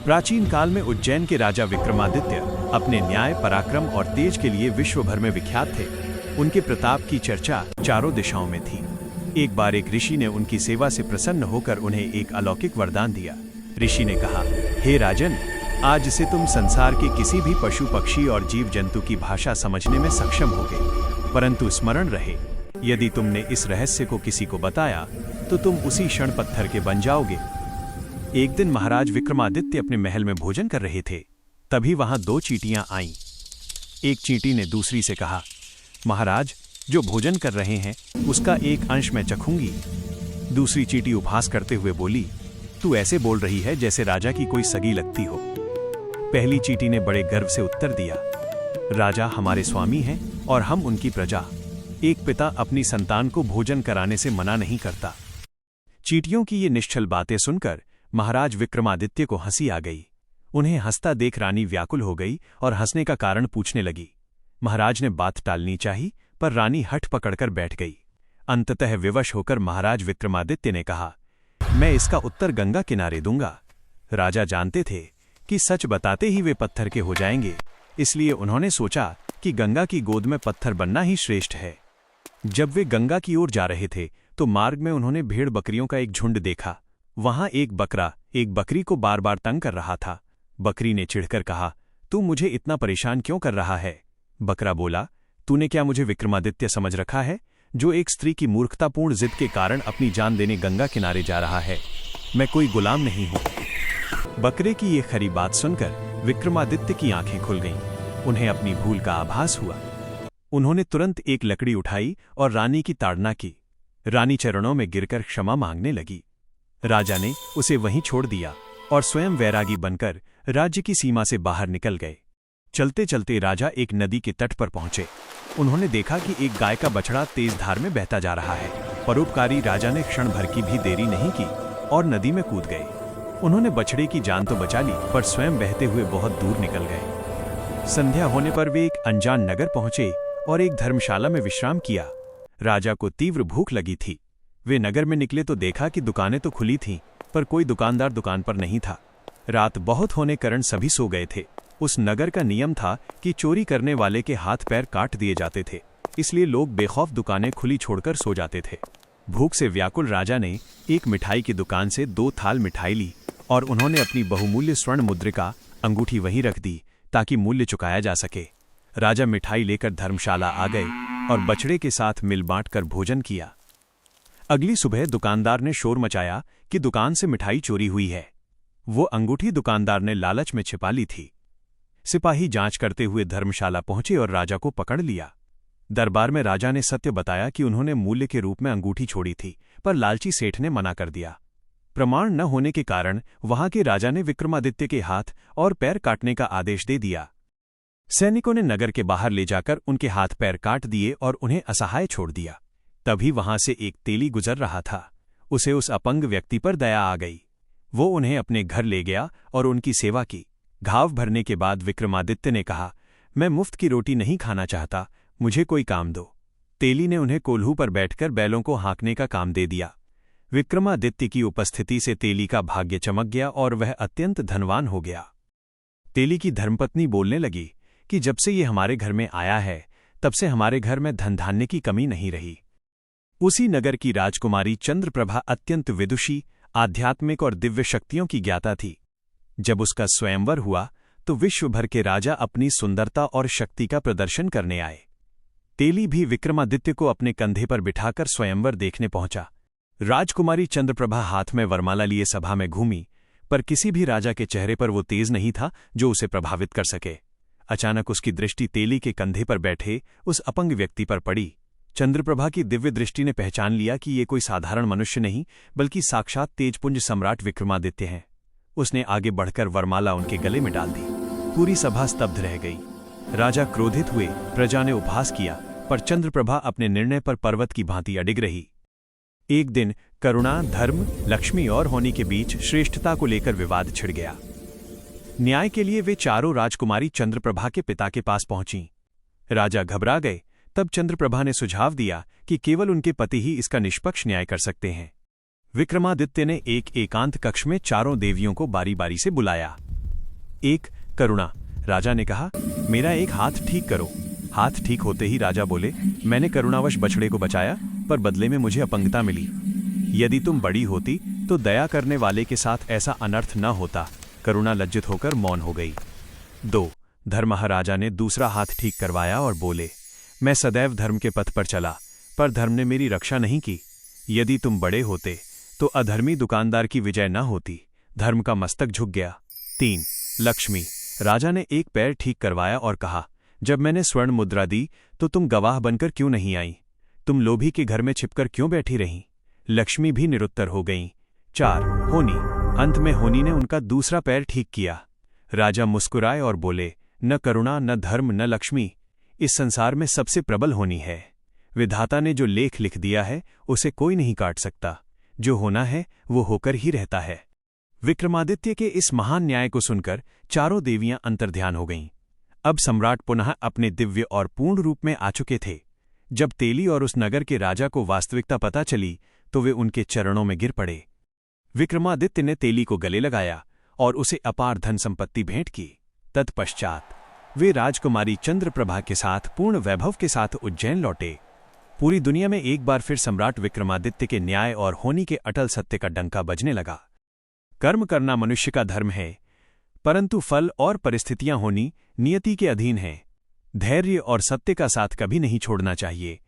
प्राचीन काल में उज्जैन के राजा विक्रमादित्य अपने न्याय, पराक्रम और तेज के लिए विश्व भर में विख्यात थे। उनके प्रताप की चर्चा चारों दिशाओं में थी। एक बार एक ऋषि ने उनकी सेवा से प्रसन्न होकर उन्हें एक अलौकिक वरदान दिया। ऋषि ने कहा, हे राजन, आज से तुम संसार के किसी भी पशु, पक्षी और जीव जंतु की भाषा समझने में सक्षम होगे, परंतु स्मरण रहे, यदि तुमने इस रहस्य को किसी को बताया तो तुम उसी क्षण पत्थर के बन जाओगे। एक दिन महाराज विक्रमादित्य अपने महल में भोजन कर रहे थे। तभी वहां दो चींटियां आईं। एक चींटी ने दूसरी से कहा, महाराज, जो भोजन कर रहे हैं उसका एक अंश मैं चखूंगी। दूसरी चींटी उपहास करते हुए बोली, तू ऐसे बोल रही है जैसे राजा की कोई सगी लगती हो। पहली चींटी ने बड़े गर्व से उत्तर दिया, राजा हमारे स्वामी हैं और हम उनकी प्रजा। एक पिता अपनी संतान को भोजन कराने से मना नहीं करता। चींटियों की ये निश्चल बातें सुनकर महाराज विक्रमादित्य को हंसी आ गई। उन्हें हंसता देख रानी व्याकुल हो गई और हंसने का कारण पूछने लगी। महाराज ने बात टालनी चाही, पर रानी हठ पकड़कर बैठ गई। अंततः विवश होकर महाराज विक्रमादित्य ने कहा, मैं इसका उत्तर गंगा किनारे दूंगा। राजा जानते थे कि सच बताते ही वे पत्थर के हो जाएंगे, इसलिए उन्होंने सोचा कि गंगा की गोद में पत्थर बनना ही श्रेष्ठ है। जब वे गंगा की ओर जा रहे थे तो मार्ग में उन्होंने भेड़ बकरियों का एक झुंड देखा। वहां एक बकरा एक बकरी को बार बार तंग कर रहा था। बकरी ने चिढ़कर कहा, तू मुझे इतना परेशान क्यों कर रहा है? बकरा बोला, तूने क्या मुझे विक्रमादित्य समझ रखा है, जो एक स्त्री की मूर्खतापूर्ण जिद के कारण अपनी जान देने गंगा किनारे जा रहा है? मैं कोई गुलाम नहीं हूं। बकरे की ये खरी बात सुनकर विक्रमादित्य की आंखें खुल गईं। उन्हें अपनी भूल का आभास हुआ। उन्होंने तुरंत एक लकड़ी उठाई और रानी की ताड़ना की। रानी चरणों में गिरकर क्षमा मांगने लगी। राजा ने उसे वहीं छोड़ दिया और स्वयं वैरागी बनकर राज्य की सीमा से बाहर निकल गए। चलते चलते राजा एक नदी के तट पर पहुंचे। उन्होंने देखा कि एक गाय का बछड़ा तेज धार में बहता जा रहा है। परोपकारी राजा ने क्षण भर की भी देरी नहीं की और नदी में कूद गए। उन्होंने बछड़े की जान तो बचा ली, पर स्वयं बहते हुए बहुत दूर निकल गए। संध्या होने पर वे एक अनजान नगर पहुंचे और एक धर्मशाला में विश्राम किया। राजा को तीव्र भूख लगी थी। वे नगर में निकले तो देखा कि दुकानें तो खुली थीं, पर कोई दुकानदार दुकान पर नहीं था। रात बहुत होने कारण सभी सो गए थे। उस नगर का नियम था कि चोरी करने वाले के हाथ पैर काट दिए जाते थे, इसलिए लोग बेखौफ दुकानें खुली छोड़कर सो जाते थे। भूख से व्याकुल राजा ने एक मिठाई की दुकान से 2 थाल मिठाई ली और उन्होंने अपनी बहुमूल्य स्वर्ण मुद्रिका अंगूठी वहीं रख दी ताकि मूल्य चुकाया जा सके। राजा मिठाई लेकर धर्मशाला आ गए और बछड़े के साथ मिल बांट कर भोजन किया। अगली सुबह दुकानदार ने शोर मचाया कि दुकान से मिठाई चोरी हुई है। वो अंगूठी दुकानदार ने लालच में छिपा ली थी। सिपाही जांच करते हुए धर्मशाला पहुंचे और राजा को पकड़ लिया। दरबार में राजा ने सत्य बताया कि उन्होंने मूल्य के रूप में अंगूठी छोड़ी थी, पर लालची सेठ ने मना कर दिया। प्रमाण न होने के कारण वहां के राजा ने विक्रमादित्य के हाथ और पैर काटने का आदेश दे दिया। सैनिकों ने नगर के बाहर ले जाकर उनके हाथ पैर काट दिए और उन्हें असहाय छोड़ दिया। तभी वहां से एक तेली गुजर रहा था। उसे उस अपंग व्यक्ति पर दया आ गई। वो उन्हें अपने घर ले गया और उनकी सेवा की। घाव भरने के बाद विक्रमादित्य ने कहा, मैं मुफ्त की रोटी नहीं खाना चाहता, मुझे कोई काम दो। तेली ने उन्हें कोल्हू पर बैठकर बैलों को हाँकने का काम दे दिया। विक्रमादित्य की उपस्थिति से तेली का भाग्य चमक गया और वह अत्यंत धनवान हो गया। तेली की धर्मपत्नी बोलने लगी कि जब से ये हमारे घर में आया है, तब से हमारे घर में धन धान्य की कमी नहीं रही। उसी नगर की राजकुमारी चंद्रप्रभा अत्यंत विदुषी, आध्यात्मिक और दिव्य शक्तियों की ज्ञाता थी। जब उसका स्वयंवर हुआ तो विश्व भर के राजा अपनी सुंदरता और शक्ति का प्रदर्शन करने आए। तेली भी विक्रमादित्य को अपने कंधे पर बिठाकर स्वयंवर देखने पहुंचा। राजकुमारी चंद्रप्रभा हाथ में वरमाला लिए सभा में घूमी, पर किसी भी राजा के चेहरे पर वो तेज नहीं था जो उसे प्रभावित कर सके। अचानक उसकी दृष्टि तेली के कंधे पर बैठे उस अपंग व्यक्ति पर पड़ी। चंद्रप्रभा की दिव्य दृष्टि ने पहचान लिया कि ये कोई साधारण मनुष्य नहीं, बल्कि साक्षात तेजपुंज सम्राट विक्रमादित्य हैं। उसने आगे बढ़कर वरमाला उनके गले में डाल दी। पूरी सभा स्तब्ध रह गई। राजा क्रोधित हुए। प्रजा ने उपहास किया, पर चंद्रप्रभा अपने निर्णय पर पर्वत की भांति अडिग रही। एक दिन करुणा, धर्म, लक्ष्मी और होनी के बीच श्रेष्ठता को लेकर विवाद छिड़ गया। न्याय के लिए वे चारों राजकुमारी चंद्रप्रभा के पिता के पास पहुंची। राजा घबरा गए। तब चंद्रप्रभा ने सुझाव दिया कि केवल उनके पति ही इसका निष्पक्ष न्याय कर सकते हैं। विक्रमादित्य ने एक एकांत कक्ष में चारों देवियों को बारी बारी से बुलाया। एक, करुणा। राजा ने कहा, मेरा एक हाथ ठीक करो। हाथ ठीक होते ही राजा बोले, मैंने करुणावश बछड़े को बचाया, पर बदले में मुझे अपंगता मिली। यदि तुम बड़ी होती तो दया करने वाले के साथ ऐसा अनर्थ न होता। करुणा लज्जित होकर मौन हो गई। 2, धर्मराजा ने दूसरा हाथ ठीक करवाया और बोले, मैं सदैव धर्म के पथ पर चला, पर धर्म ने मेरी रक्षा नहीं की। यदि तुम बड़े होते तो अधर्मी दुकानदार की विजय न होती। धर्म का मस्तक झुक गया। 3, लक्ष्मी। राजा ने एक पैर ठीक करवाया और कहा, जब मैंने स्वर्ण मुद्रा दी तो तुम गवाह बनकर क्यों नहीं आई? तुम लोभी के घर में छिपकर क्यों बैठी रहीं? लक्ष्मी भी निरुत्तर हो गईं। 4, होनी। अंत में होनी ने उनका दूसरा पैर ठीक किया। राजा मुस्कुराए और बोले, न करुणा, न धर्म, न लक्ष्मी, इस संसार में सबसे प्रबल होनी है। विधाता ने जो लेख लिख दिया है उसे कोई नहीं काट सकता। जो होना है वो होकर ही रहता है। विक्रमादित्य के इस महान न्याय को सुनकर चारों देवियां अंतर्ध्यान हो गईं। अब सम्राट पुनः अपने दिव्य और पूर्ण रूप में आ चुके थे। जब तेली और उस नगर के राजा को वास्तविकता पता चली तो वे उनके चरणों में गिर पड़े। विक्रमादित्य ने तेली को गले लगाया और उसे अपार धन संपत्ति भेंट की। तत्पश्चात वे राजकुमारी चंद्रप्रभा के साथ पूर्ण वैभव के साथ उज्जैन लौटे। पूरी दुनिया में एक बार फिर सम्राट विक्रमादित्य के न्याय और होनी के अटल सत्य का डंका बजने लगा। कर्म करना मनुष्य का धर्म है, परंतु फल और परिस्थितियां होनी नियति के अधीन हैं। धैर्य और सत्य का साथ कभी नहीं छोड़ना चाहिए।